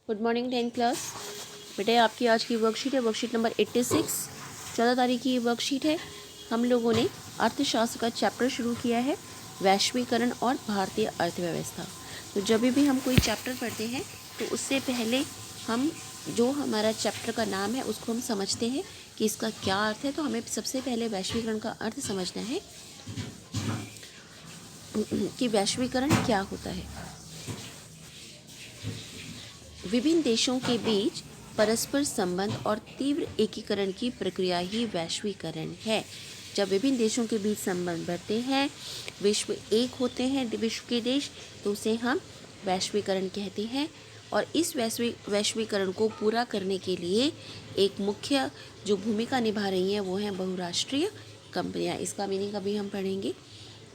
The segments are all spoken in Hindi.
Good morning 10th class. बेटा आपकी आज की वर्कशीट है, वर्कशीट नंबर 86। 14 तारीख की वर्कशीट है। हम लोगों ने अर्थशास्त्र का चैप्टर शुरू किया है, वैश्वीकरण और भारतीय अर्थव्यवस्था। तो जब भी हम कोई चैप्टर पढ़ते हैं तो उससे पहले हम जो हमारा चैप्टर का नाम है उसको हम समझते हैं कि इसका क्या अर्थ है। तो हमें सबसे पहले वैश्वीकरण का अर्थ समझना है कि वैश्वीकरण क्या होता है। विभिन्न देशों के बीच परस्पर संबंध और तीव्र एकीकरण की प्रक्रिया ही वैश्वीकरण है। जब विभिन्न देशों के बीच संबंध बढ़ते हैं, विश्व एक होते हैं विश्व के देश, तो उसे हम वैश्वीकरण कहते हैं। और इस वैश्वीकरण को पूरा करने के लिए एक मुख्य जो भूमिका निभा रही हैं वो हैं बहुराष्ट्रीय कंपनियां। इसका मीनिंग अभी हम पढ़ेंगे।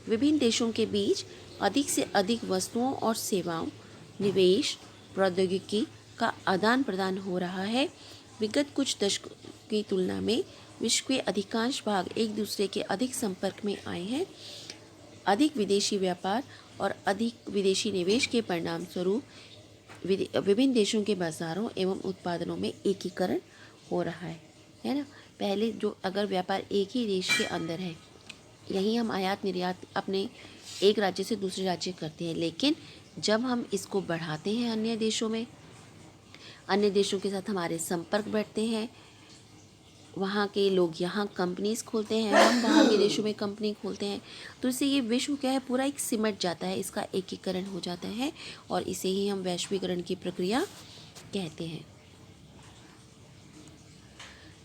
विभिन्न देशों के बीच अधिक से अधिक वस्तुओं और सेवाओं, निवेश, प्रौद्योगिकी का आदान प्रदान हो रहा है। विगत कुछ दशकों की तुलना में विश्व के अधिकांश भाग एक दूसरे के अधिक संपर्क में आए हैं। अधिक विदेशी व्यापार और अधिक विदेशी निवेश के परिणाम स्वरूप विभिन्न देशों के बाजारों एवं उत्पादनों में एकीकरण हो रहा है ना। पहले जो अगर व्यापार एक ही देश के अंदर है, यही हम आयात निर्यात अपने एक राज्य से दूसरे राज्य करते हैं, लेकिन जब हम इसको बढ़ाते हैं अन्य देशों में, अन्य देशों के साथ हमारे संपर्क बढ़ते हैं, वहाँ के लोग यहाँ कंपनीज खोलते हैं, हम बाहर के देशों में कंपनी खोलते हैं, तो इससे ये विश्व क्या है पूरा एक सिमट जाता है, इसका एकीकरण हो जाता है और इसे ही हम वैश्वीकरण की प्रक्रिया कहते हैं।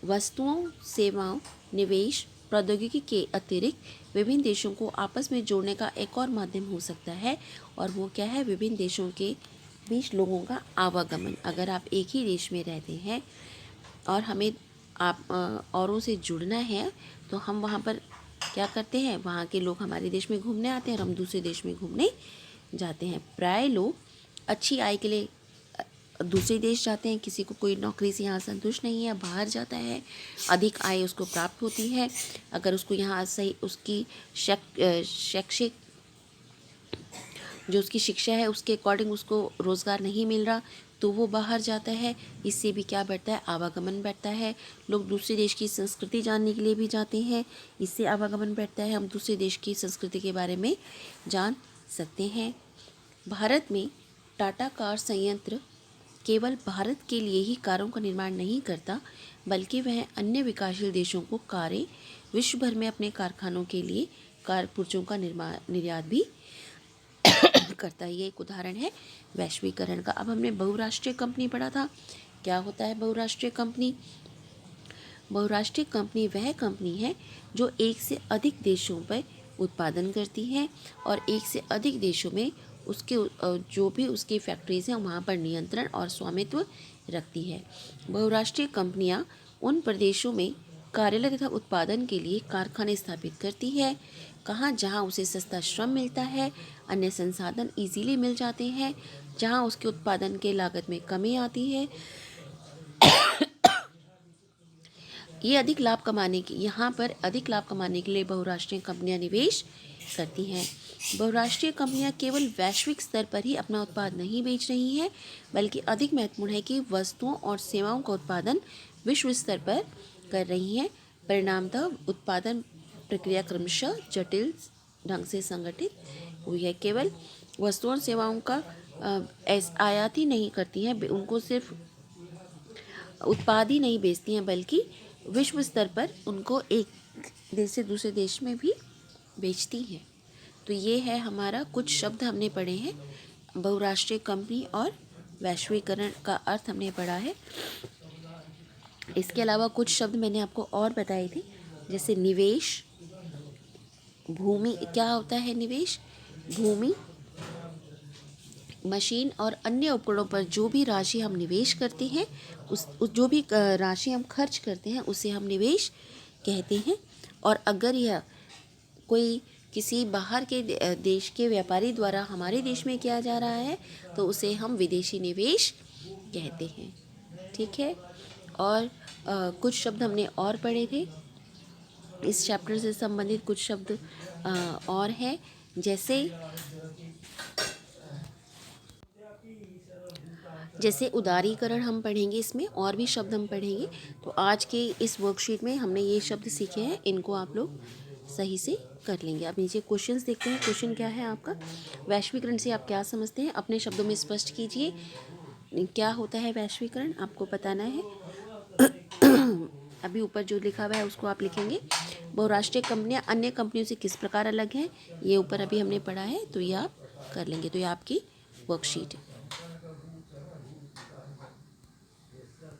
वस्तुओं, सेवाओं, निवेश, प्रौद्योगिकी के अतिरिक्त विभिन्न देशों को आपस में जोड़ने का एक और माध्यम हो सकता है, और वो क्या है, विभिन्न देशों के बीच लोगों का आवागमन। अगर आप एक ही देश में रहते हैं और हमें आप औरों से जुड़ना है, तो हम वहाँ पर क्या करते हैं, वहाँ के लोग हमारे देश में घूमने आते हैं और हम दूसरे देश में घूमने जाते हैं। प्राय लोग अच्छी आय के लिए दूसरे देश जाते हैं। किसी को कोई नौकरी से यहाँ संतुष्ट नहीं है, बाहर जाता है, अधिक आय उसको प्राप्त होती है। अगर उसको यहाँ सही उसकी शैक्षिक जो उसकी शिक्षा है उसके अकॉर्डिंग उसको रोज़गार नहीं मिल रहा, तो वो बाहर जाता है। इससे भी क्या बढ़ता है, आवागमन बढ़ता है। लोग दूसरे देश की संस्कृति जानने के लिए भी जाते हैं, इससे आवागमन बढ़ता है, हम दूसरे देश की संस्कृति के बारे में जान सकते हैं। भारत में टाटा कार संयंत्र केवल भारत के लिए ही कारों का निर्माण नहीं करता, बल्कि वह अन्य विकासशील देशों को कारें विश्व भर में अपने कारखानों के लिए कार पुर्जों का निर्यात भी करता है। ये एक उदाहरण है वैश्वीकरण का। अब हमने बहुराष्ट्रीय कंपनी पढ़ा था। क्या होता है बहुराष्ट्रीय कंपनी? बहुराष्ट्रीय कंपनी वह कंपनी है जो एक से अधिक देशों पर उत्पादन करती है और एक से अधिक देशों में उसके जो भी उसकी फैक्ट्रीज हैं वहाँ पर नियंत्रण और स्वामित्व रखती है। बहुराष्ट्रीय कंपनियाँ उन प्रदेशों में कार्यालय तथा उत्पादन के लिए कारखाने स्थापित करती है, कहाँ जहाँ उसे सस्ता श्रम मिलता है, अन्य संसाधन इजीली मिल जाते हैं, जहाँ उसके उत्पादन के लागत में कमी आती है। ये अधिक लाभ कमाने की यहाँ पर अधिक लाभ कमाने के लिए बहुराष्ट्रीय कंपनियां निवेश करती हैं। बहुराष्ट्रीय कंपनियां केवल वैश्विक स्तर पर ही अपना उत्पाद नहीं बेच रही हैं, बल्कि अधिक महत्वपूर्ण है कि वस्तुओं और सेवाओं का उत्पादन विश्व स्तर पर कर रही हैं। परिणामतः उत्पादन प्रक्रिया क्रमशः जटिल ढंग से संगठित हुई है। केवल वस्तुओं और सेवाओं का आयात ही नहीं करती हैं, उनको सिर्फ उत्पाद ही नहीं बेचती हैं, बल्कि विश्व स्तर पर उनको एक देश से दूसरे देश में भी बेचती हैं। तो ये है हमारा, कुछ शब्द हमने पढ़े हैं। बहुराष्ट्रीय कंपनी और वैश्वीकरण का अर्थ हमने पढ़ा है। इसके अलावा कुछ शब्द मैंने आपको और बताए थे, जैसे निवेश, भूमि। क्या होता है निवेश? भूमि, मशीन और अन्य उपकरणों पर जो भी राशि हम निवेश करते हैं, उस जो भी राशि हम खर्च करते हैं उसे हम निवेश कहते हैं। और अगर यह कोई किसी बाहर के देश के व्यापारी द्वारा हमारे देश में किया जा रहा है तो उसे हम विदेशी निवेश कहते हैं। ठीक है। और कुछ शब्द हमने और पढ़े थे, इस चैप्टर से संबंधित कुछ शब्द और हैं, जैसे जैसे उदारीकरण हम पढ़ेंगे, इसमें और भी शब्द हम पढ़ेंगे। तो आज के इस वर्कशीट में हमने ये शब्द सीखे हैं, इनको आप लोग सही से कर लेंगे। अब नीचे क्वेश्चंस देखते हैं। क्वेश्चन क्या है आपका, वैश्वीकरण से आप क्या समझते हैं, अपने शब्दों में स्पष्ट कीजिए। क्या होता है वैश्वीकरण, आपको बताना है। अभी ऊपर जो लिखा हुआ है उसको आप लिखेंगे। बहुराष्ट्रीय कंपनियां अन्य कंपनियों से किस प्रकार अलग हैं, ये ऊपर अभी हमने पढ़ा है, तो ये आप कर लेंगे। तो ये आपकी वर्कशीट है।